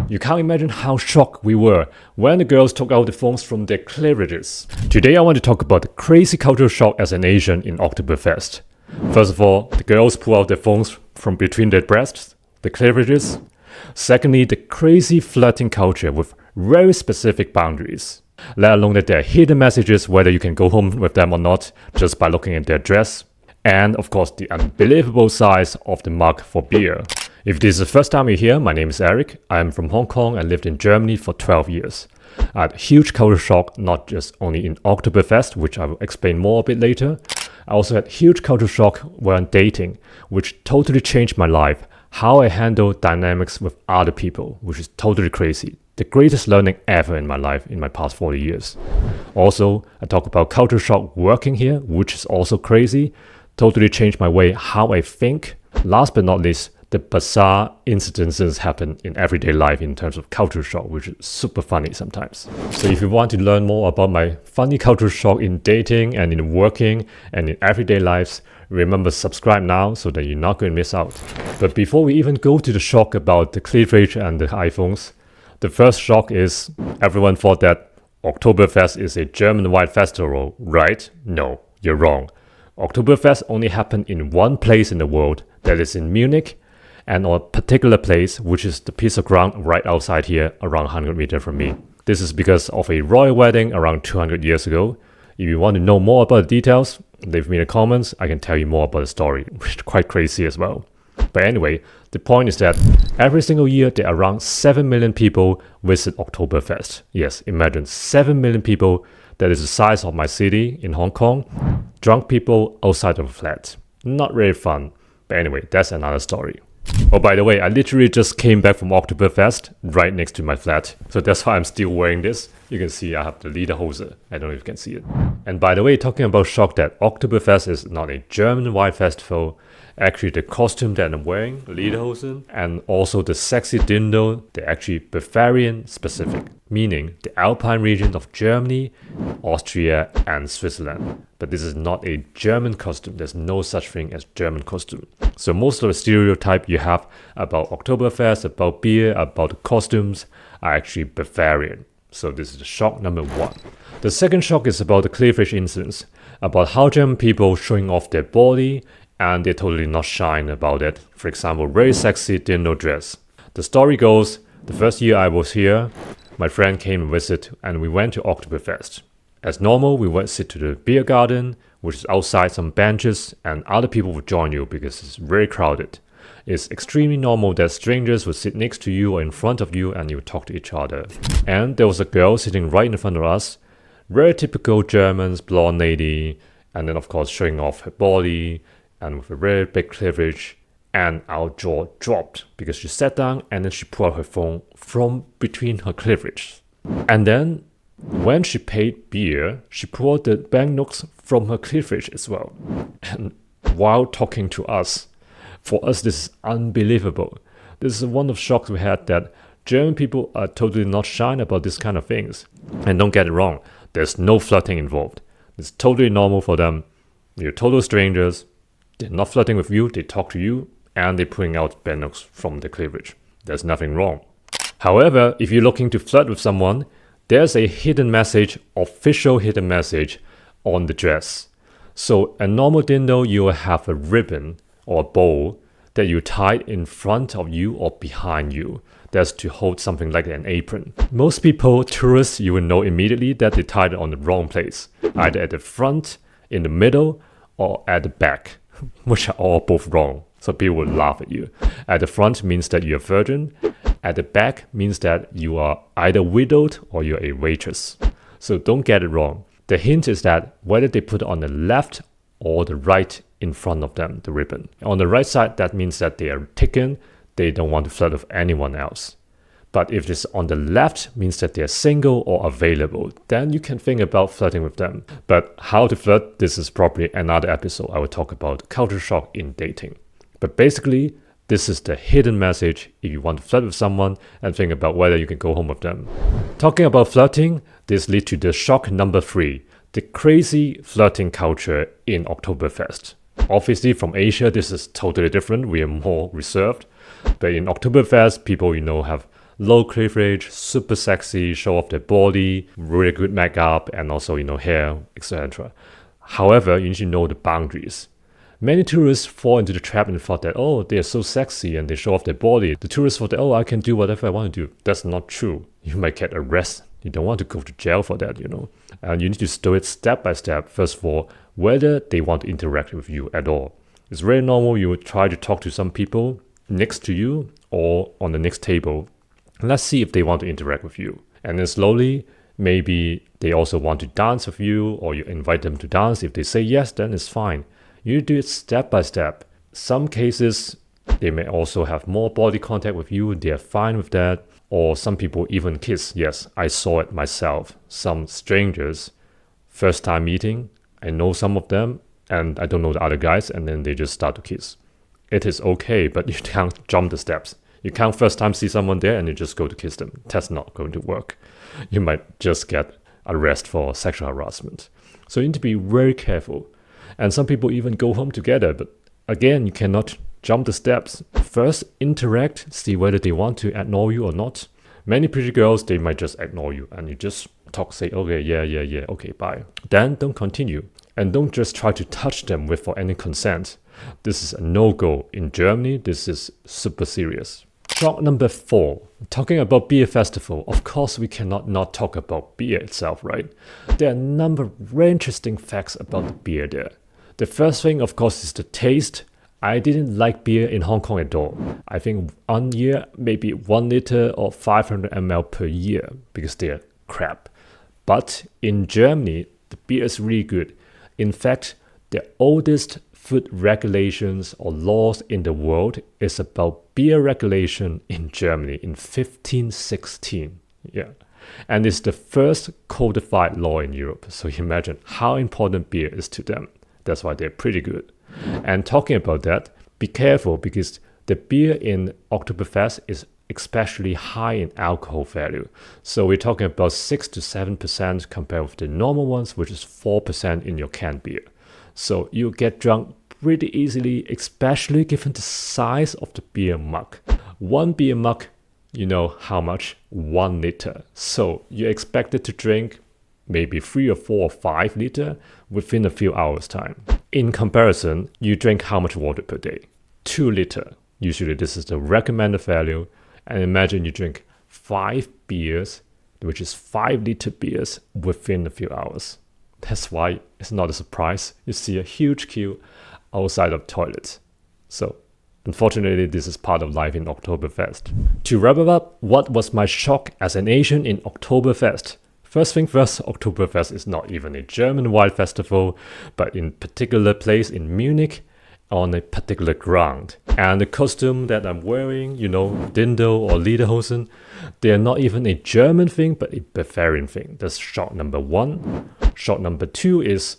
You can't imagine how shocked we were when the girls took out the phones from their cleavages. Today I want to talk about the crazy cultural shock as an Asian in Oktoberfest. First of all, the girls pull out their phones from between their breasts, the cleavages. Secondly, the crazy flirting culture with very specific boundaries. Let alone that there are hidden messages whether you can go home with them or not just by looking at their dress. And of course, the unbelievable size of the mug for beer. If this is the first time you're here, my name is Eric. I'm from Hong Kong and lived in Germany for 12 years. I had a huge culture shock, not just only in Oktoberfest, which I will explain more a bit later. I also had huge culture shock when dating, which totally changed my life, how I handle dynamics with other people, which is totally crazy. The greatest learning ever in my life in my past 40 years. Also, I talk about culture shock working here, which is also crazy. Totally changed my way how I think. Last but not least, the bizarre incidences happen in everyday life in terms of culture shock, which is super funny sometimes. So if you want to learn more about my funny culture shock in dating and in working and in everyday lives, remember subscribe now so that you're not going to miss out. But before we even go to the shock about the cleavage and the iPhones, the first shock is everyone thought that Oktoberfest is a German-wide festival, right? No, you're wrong. Oktoberfest only happened in one place in the world, that is in Munich, and on a particular place, which is the piece of ground right outside here, around 100 meters from me. This is because of a royal wedding around 200 years ago. If you want to know more about the details, leave me in the comments, I can tell you more about the story, which is quite crazy as well. But anyway, the point is that every single year there are around 7 million people visit Oktoberfest. Yes, imagine 7 million people. That is the size of my city in Hong Kong. Drunk people outside of a flat. Not really fun. But anyway, that's another story. Oh, by the way, I literally just came back from Oktoberfest right next to my flat. So that's why I'm still wearing this. You can see I have the lederhose. I don't know if you can see it. And by the way, talking about shock that Oktoberfest is not a German-wide festival. Actually, the costume that I'm wearing, lederhosen, and also the sexy Dirndl, they're actually Bavarian specific, meaning the Alpine region of Germany, Austria, and Switzerland. But this is not a German costume. There's no such thing as German costume. So most of the stereotype you have about Oktoberfest, about beer, about the costumes are actually Bavarian. So this is the shock number one. The second shock is about the cleavage incidents, about how German people showing off their body and they're totally not shy about it. For example, very sexy Dirndl dress. The story goes, the first year I was here, my friend came and visit and we went to Oktoberfest. As normal, we went sit to the beer garden, which is outside some benches, and other people would join you because it's very crowded. It's extremely normal that strangers would sit next to you or in front of you and you would talk to each other. And there was a girl sitting right in front of us, very typical Germans, blonde lady, and then of course showing off her body, and with a very big cleavage, and our jaw dropped because she sat down and then she pulled out her phone from between her cleavage. And then when she paid beer, she pulled the banknotes from her cleavage as well. And while talking to us, for us this is unbelievable. This is one of the shocks we had, that German people are totally not shy about this kind of things. And don't get it wrong, there's no flirting involved. It's totally normal for them. You're total strangers. They're not flirting with you, they talk to you, and they're pulling out banknotes from the cleavage. There's nothing wrong. However, if you're looking to flirt with someone, there's a hidden message, official hidden message, on the dress. So a normal Dirndl, you will have a ribbon or a bow that you tie in front of you or behind you. That's to hold something like an apron. Most people, tourists, you will know immediately that they tied it on the wrong place, either at the front, in the middle, or at the back, which are all both wrong. So people will laugh at you. At the front means that you're a virgin. At the back means that you are either widowed or you're a waitress. So don't get it wrong. The hint is that whether they put it on the left or the right in front of them, the ribbon. On the right side, that means that they are taken. They don't want to flirt with anyone else. But if it's on the left, means that they're single or available, then you can think about flirting with them. But how to flirt, this is probably another episode. I will talk about culture shock in dating. But basically, this is the hidden message if you want to flirt with someone and think about whether you can go home with them. Talking about flirting, this leads to the shock number 3, the crazy flirting culture in Oktoberfest. Obviously, from Asia, this is totally different. We are more reserved. But in Oktoberfest, people, have low cleavage, super sexy, show off their body, really good makeup, and also, hair, etc. However, you need to know the boundaries. Many tourists fall into the trap and thought that, oh, they're so sexy and they show off their body. The tourists thought that, oh, I can do whatever I want to do. That's not true. You might get arrested. You don't want to go to jail for that, And you need to do it step by step. First of all, whether they want to interact with you at all. It's very normal you would try to talk to some people next to you or on the next table. Let's see if they want to interact with you. And then slowly, maybe they also want to dance with you or you invite them to dance. If they say yes, then it's fine. You do it step by step. Some cases, they may also have more body contact with you. They're fine with that. Or some people even kiss. Yes, I saw it myself. Some strangers, first time meeting, I know some of them and I don't know the other guys, and then they just start to kiss. It is okay, but you can't jump the steps. You can't first time see someone there and you just go to kiss them. That's not going to work. You might just get arrested for sexual harassment. So you need to be very careful. And some people even go home together, but again, you cannot jump the steps. First, interact, see whether they want to ignore you or not. Many pretty girls, they might just ignore you and you just talk, say, okay, yeah, okay, bye. Then don't continue. And don't just try to touch them without any consent. This is a no-go. In Germany, this is super serious. Shock number 4. Talking about beer festival, of course we cannot not talk about beer itself, right? There are a number of very interesting facts about the beer there. The first thing, of course, is the taste. I didn't like beer in Hong Kong at all. I think 1 year, maybe 1 liter or 500 ml per year because they're crap. But in Germany, the beer is really good. In fact, the oldest food regulations or laws in the world is about beer regulation in Germany in 1516. Yeah. And it's the first codified law in Europe. So imagine how important beer is to them. That's why they're pretty good. And talking about that, be careful because the beer in Oktoberfest is especially high in alcohol value. So we're talking about 6 to 7% compared with the normal ones, which is 4% in your canned beer. So you get drunk pretty easily, especially given the size of the beer mug. One beer mug, you know how much? 1 liter. So you're expected to drink maybe 3 or 4 or 5 liter within a few hours time. In comparison, you drink how much water per day? 2 liter. Usually this is the recommended value. And imagine you drink 5 beers, which is 5 liter beers within a few hours. That's why it's not a surprise. You see a huge queue outside of toilets. So unfortunately, this is part of life in Oktoberfest. To wrap it up, what was my shock as an Asian in Oktoberfest? First thing first, Oktoberfest is not even a German-wide festival, but in particular place in Munich on a particular ground. And the costume that I'm wearing, Dirndl or Lederhosen, they are not even a German thing, but a Bavarian thing. That's shock number 1. Shock number 2 is,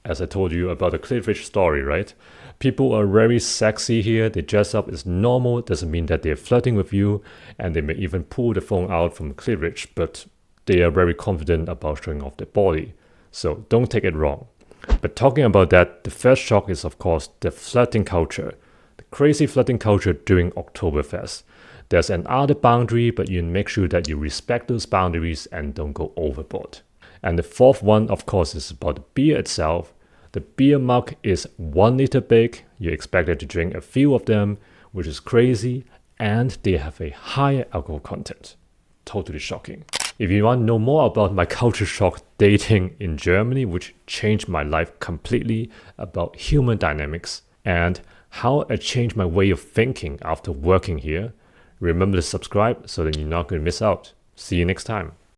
as I told you about the cleavage story, right? People are very sexy here. They dress up as normal. It doesn't mean that they're flirting with you. And they may even pull the phone out from cleavage, but they are very confident about showing off their body. So don't take it wrong. But talking about that, the first shock is, of course, the flirting culture. The crazy flirting culture during Oktoberfest. There's another boundary, but you make sure that you respect those boundaries and don't go overboard. And the fourth one, of course, is about the beer itself. The beer mug is 1 liter big. You're expected to drink a few of them, which is crazy. And they have a higher alcohol content. Totally shocking. If you want to know more about my culture shock dating in Germany, which changed my life completely, about human dynamics and how I changed my way of thinking after working here, remember to subscribe so that you're not going to miss out. See you next time.